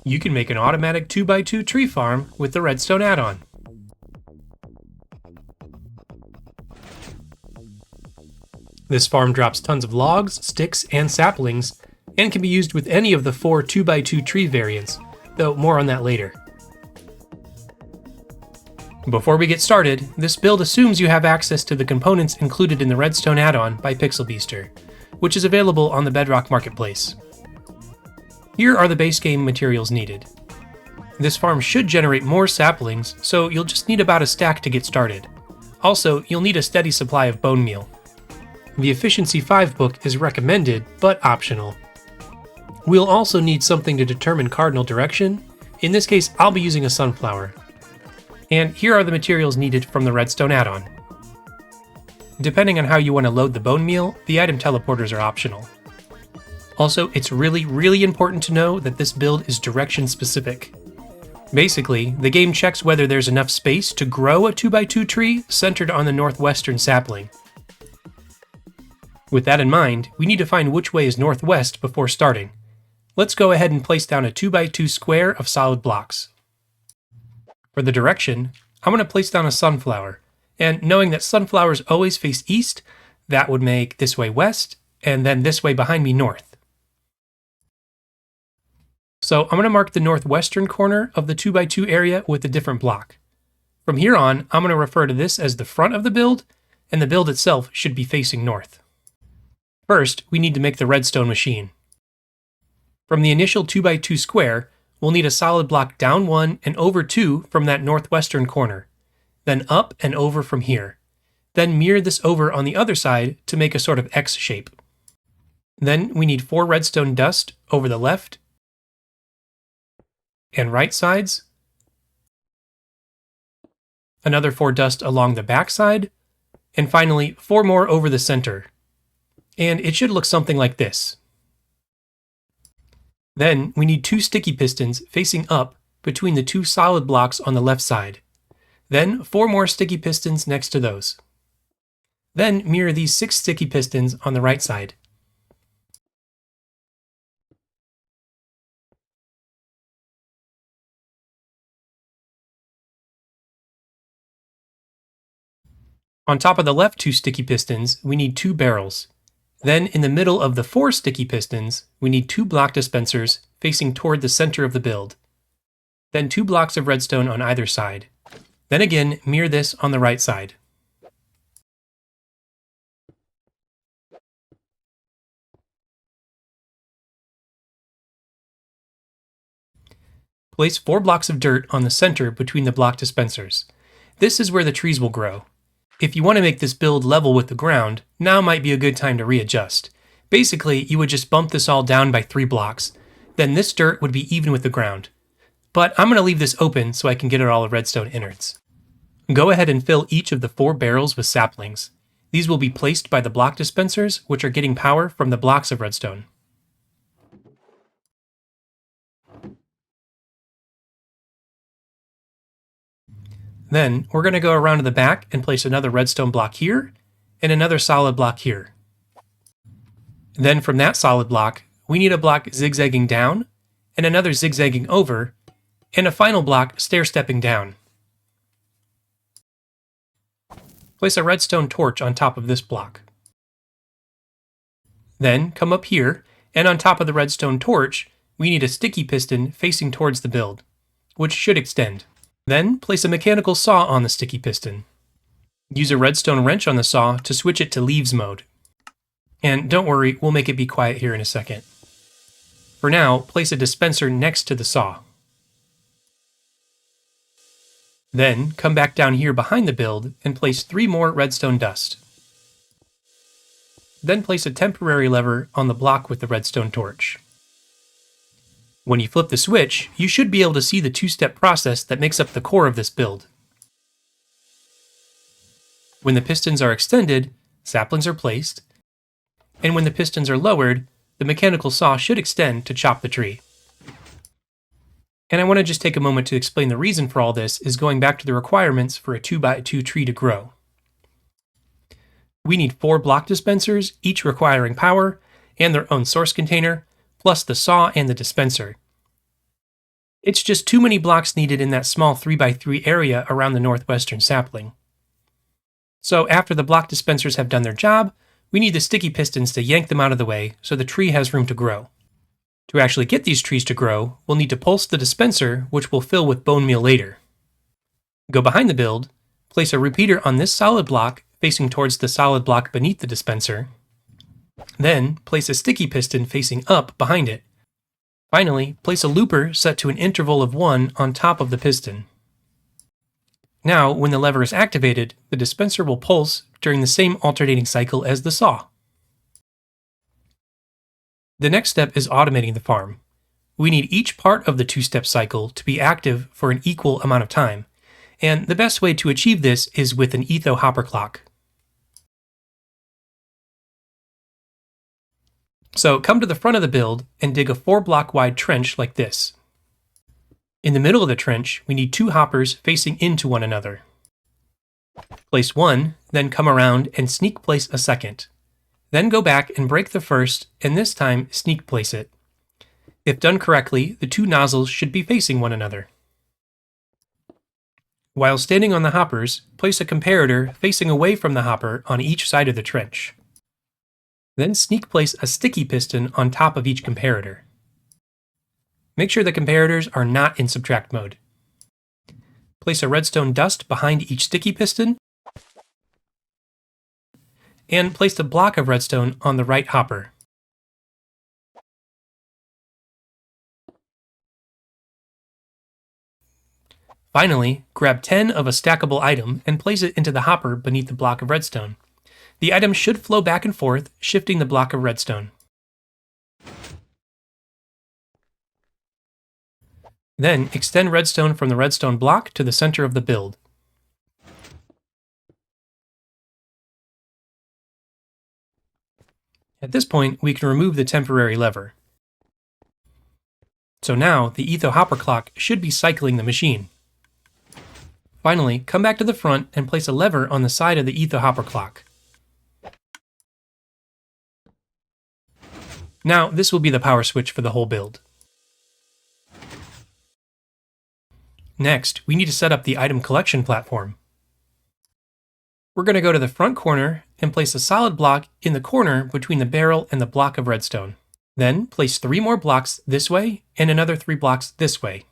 You can make an automatic 2x2 tree farm with the redstone add-on. This farm drops tons of logs, sticks, and saplings, and can be used with any of the 4 2x2 tree variants, though more on that later. Before we get started, this build assumes you have access to the components included in the Redstone add-on by Pixelbiester, which is available on the Bedrock Marketplace. Here are the base game materials needed. This farm should generate more saplings, so you'll just need about a stack to get started. Also, you'll need a steady supply of Bonemeal. The Efficiency 5 book is recommended, but optional. We'll also need something to determine cardinal direction. In this case, I'll be using a sunflower. And here are the materials needed from the Redstone add-on. Depending on how you want to load the Bonemeal, the item teleporters are optional. Also, it's really important to know that this build is direction specific. Basically, the game checks whether there's enough space to grow a 2x2 tree centered on the northwestern sapling. With that in mind, we need to find which way is northwest before starting. Let's go ahead and place down a 2x2 square of solid blocks. For the direction, I'm going to place down a sunflower, and knowing that sunflowers always face east, that would make this way west, and then this way behind me north. So I'm going to mark the northwestern corner of the 2x2 area with a different block. From here on, I'm going to refer to this as the front of the build, and the build itself should be facing north. First, we need to make the redstone machine. From the initial 2x2 square, we'll need a solid block down 1 and over 2 from that northwestern corner, then up and over from here. Then mirror this over on the other side to make a sort of X shape. Then we need 4 redstone dust over the left and right sides, another 4 dust along the back side, and finally 4 more over the center. And it should look something like this. Then we need 2 sticky pistons facing up between the 2 solid blocks on the left side. Then 4 more sticky pistons next to those. Then mirror these 6 sticky pistons on the right side. On top of the left 2 sticky pistons, we need 2 barrels. Then in the middle of the 4 sticky pistons, we need 2 block dispensers facing toward the center of the build. Then 2 blocks of redstone on either side. Then again, mirror this on the right side. Place 4 blocks of dirt on the center between the block dispensers. This is where the trees will grow. If you want to make this build level with the ground, now might be a good time to readjust. Basically, you would just bump this all down by 3 blocks. Then this dirt would be even with the ground. But I'm going to leave this open so I can get at all the redstone innards. Go ahead and fill each of the 4 barrels with saplings. These will be placed by the block dispensers, which are getting power from the blocks of redstone. Then, we're going to go around to the back and place another redstone block here, and another solid block here. Then from that solid block, we need a block zigzagging down, and another zigzagging over, and a final block stair-stepping down. Place a redstone torch on top of this block. Then, come up here, and on top of the redstone torch, we need a sticky piston facing towards the build, which should extend. Then, place a mechanical saw on the sticky piston. Use a redstone wrench on the saw to switch it to leaves mode. And don't worry, we'll make it be quiet here in a second. For now, place a dispenser next to the saw. Then, come back down here behind the build and place 3 more redstone dust. Then place a temporary lever on the block with the redstone torch. When you flip the switch, you should be able to see the 2-step process that makes up the core of this build. When the pistons are extended, saplings are placed, and when the pistons are lowered, the mechanical saw should extend to chop the tree. And I want to just take a moment to explain the reason for all this is going back to the requirements for a 2x2 tree to grow. We need 4 block dispensers, each requiring power, and their own source container, plus the saw and the dispenser. It's just too many blocks needed in that small 3x3 area around the northwestern sapling. So after the block dispensers have done their job, we need the sticky pistons to yank them out of the way so the tree has room to grow. To actually get these trees to grow, we'll need to pulse the dispenser, which we'll fill with bone meal later. Go behind the build, place a repeater on this solid block facing towards the solid block beneath the dispenser. Then, place a sticky piston facing up behind it. Finally, place a looper set to an interval of 1 on top of the piston. Now, when the lever is activated, the dispenser will pulse during the same alternating cycle as the saw. The next step is automating the farm. We need each part of the two-step cycle to be active for an equal amount of time, and the best way to achieve this is with an etho hopper clock. So come to the front of the build and dig a 4-block wide trench like this. In the middle of the trench, we need 2 hoppers facing into one another. Place one, then come around and sneak place a second. Then go back and break the first, and this time sneak place it. If done correctly, the 2 nozzles should be facing one another. While standing on the hoppers, place a comparator facing away from the hopper on each side of the trench. Then sneak place a sticky piston on top of each comparator. Make sure the comparators are not in subtract mode. Place a redstone dust behind each sticky piston, and place the block of redstone on the right hopper. Finally, grab 10 of a stackable item and place it into the hopper beneath the block of redstone. The item should flow back and forth, shifting the block of redstone. Then extend redstone from the redstone block to the center of the build. At this point, we can remove the temporary lever. So now, the etho hopper clock should be cycling the machine. Finally, come back to the front and place a lever on the side of the etho hopper clock. Now, this will be the power switch for the whole build. Next, we need to set up the item collection platform. We're going to go to the front corner and place a solid block in the corner between the barrel and the block of redstone. Then place 3 more blocks this way and another 3 blocks this way.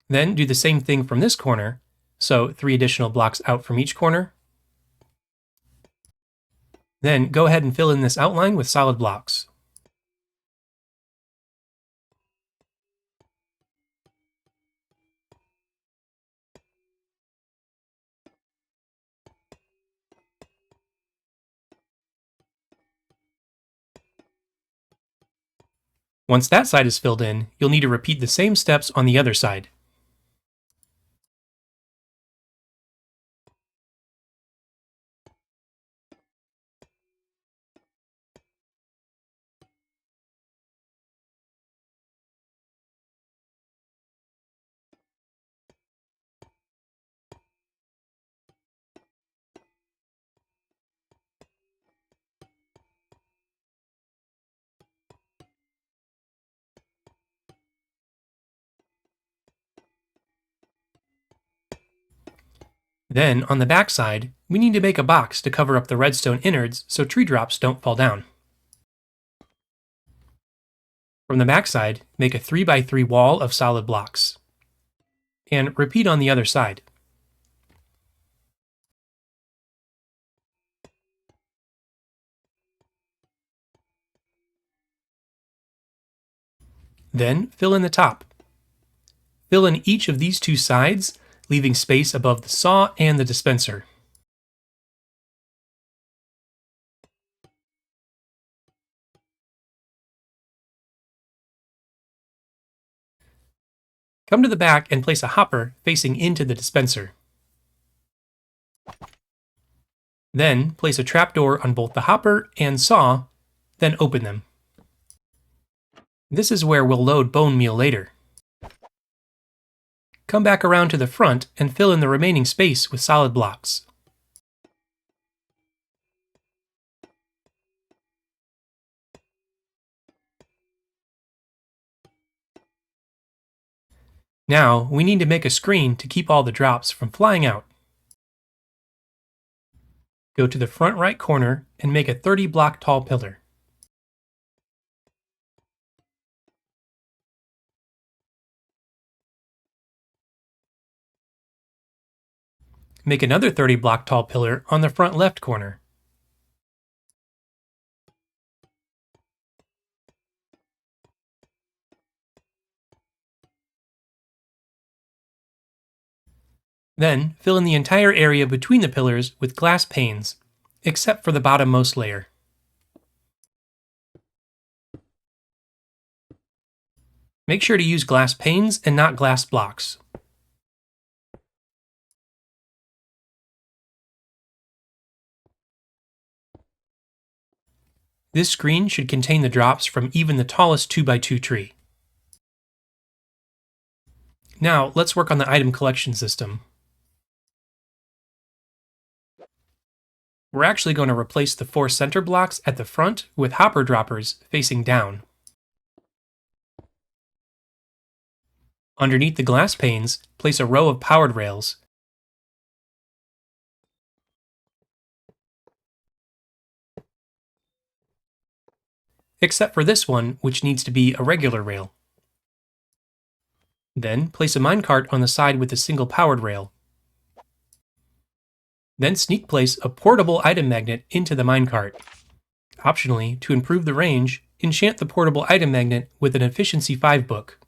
Then do the same thing from this corner, so 3 additional blocks out from each corner. Then go ahead and fill in this outline with solid blocks. Once that side is filled in, you'll need to repeat the same steps on the other side. Then, on the back side, we need to make a box to cover up the redstone innards so tree drops don't fall down. From the back side, make a 3x3 wall of solid blocks. And repeat on the other side. Then, fill in the top. Fill in each of these 2 sides, leaving space above the saw and the dispenser. Come to the back and place a hopper facing into the dispenser. Then place a trapdoor on both the hopper and saw, then open them. This is where we'll load bone meal later. Come back around to the front and fill in the remaining space with solid blocks. Now, we need to make a screen to keep all the drops from flying out. Go to the front right corner and make a 30 block tall pillar. Make another 30 block tall pillar on the front left corner. Then, fill in the entire area between the pillars with glass panes, except for the bottommost layer. Make sure to use glass panes and not glass blocks. This screen should contain the drops from even the tallest 2x2 tree. Now, let's work on the item collection system. We're actually going to replace the 4 center blocks at the front with hopper droppers facing down. Underneath the glass panes, place a row of powered rails. Except for this one, which needs to be a regular rail. Then, place a minecart on the side with a single powered rail. Then sneak place a portable item magnet into the minecart. Optionally, to improve the range, enchant the portable item magnet with an Efficiency 5 book.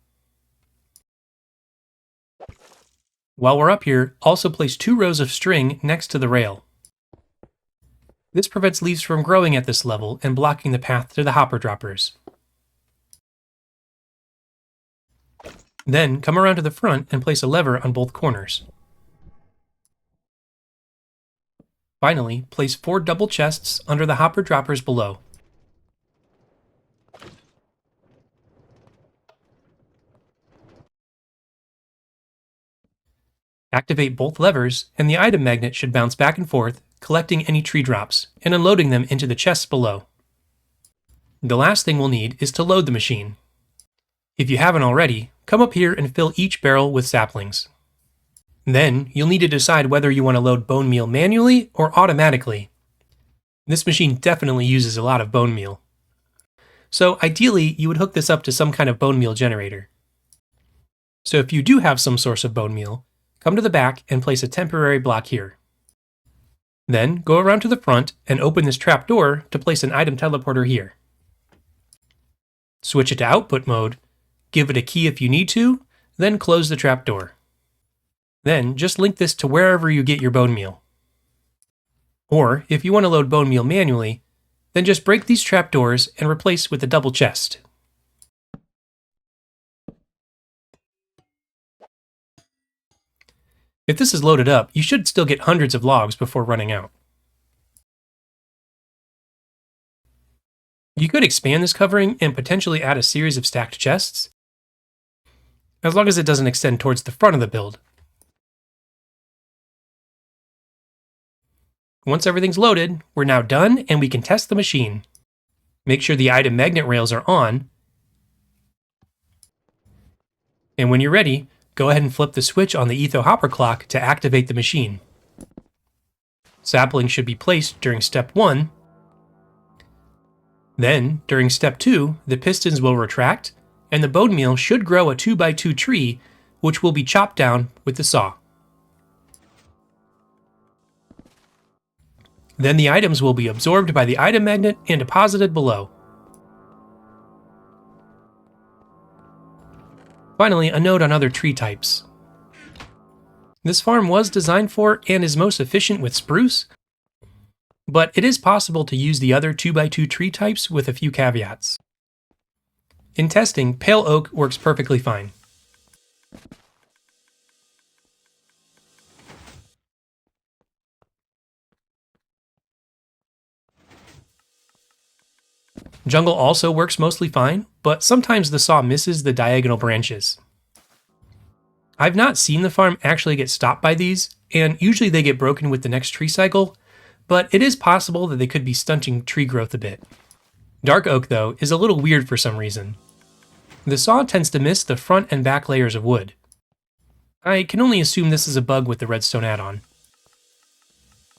While we're up here, also place 2 rows of string next to the rail. This prevents leaves from growing at this level and blocking the path to the hopper droppers. Then come around to the front and place a lever on both corners. Finally, place 4 double chests under the hopper droppers below. Activate both levers, and the item magnet should bounce back and forth, collecting any tree drops, and unloading them into the chests below. The last thing we'll need is to load the machine. If you haven't already, come up here and fill each barrel with saplings. Then, you'll need to decide whether you want to load bone meal manually or automatically. This machine definitely uses a lot of bone meal. So ideally, you would hook this up to some kind of bone meal generator. So if you do have some source of bone meal, come to the back and place a temporary block here. Then, go around to the front and open this trapdoor to place an item teleporter here. Switch it to output mode, give it a key if you need to, then close the trapdoor. Then, just link this to wherever you get your bone meal. Or, if you want to load bone meal manually, then just break these trapdoors and replace with a double chest. If this is loaded up, you should still get hundreds of logs before running out. You could expand this covering and potentially add a series of stacked chests, as long as it doesn't extend towards the front of the build. Once everything's loaded, we're now done and we can test the machine. Make sure the item magnet rails are on, and when you're ready, go ahead and flip the switch on the Etho hopper clock to activate the machine. Saplings should be placed during step 1. Then, during step 2, the pistons will retract, and the bone meal should grow a 2x2 tree, which will be chopped down with the saw. Then the items will be absorbed by the item magnet and deposited below. Finally, a note on other tree types. This farm was designed for and is most efficient with spruce, but it is possible to use the other 2x2 tree types with a few caveats. In testing, pale oak works perfectly fine. Jungle also works mostly fine, but sometimes the saw misses the diagonal branches. I've not seen the farm actually get stopped by these, and usually they get broken with the next tree cycle, but it is possible that they could be stunting tree growth a bit. Dark oak, though, is a little weird for some reason. The saw tends to miss the front and back layers of wood. I can only assume this is a bug with the Redstone add-on.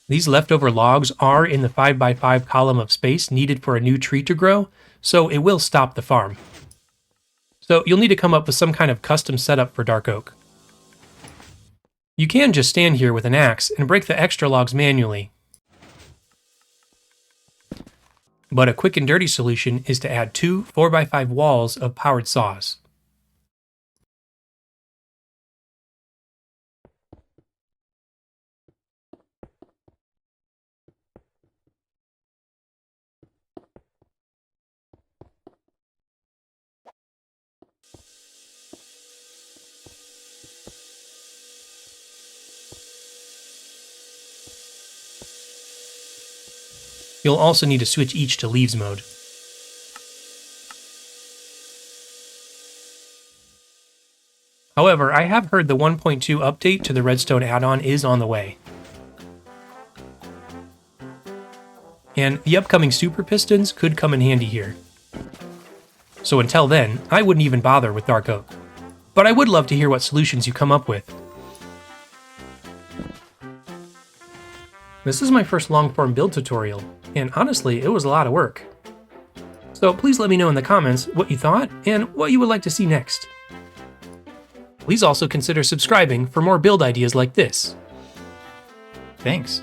These leftover logs are in the 5x5 column of space needed for a new tree to grow, so it will stop the farm. So you'll need to come up with some kind of custom setup for dark oak. You can just stand here with an axe and break the extra logs manually. But a quick and dirty solution is to add 2 4x5 walls of powered saws. You'll also need to switch each to leaves mode. However, I have heard the 1.2 update to the Redstone add-on is on the way. And the upcoming super pistons could come in handy here. So until then, I wouldn't even bother with dark oak. But I would love to hear what solutions you come up with. This is my first long-form build tutorial, and honestly, it was a lot of work. So please let me know in the comments what you thought and what you would like to see next. Please also consider subscribing for more build ideas like this. Thanks.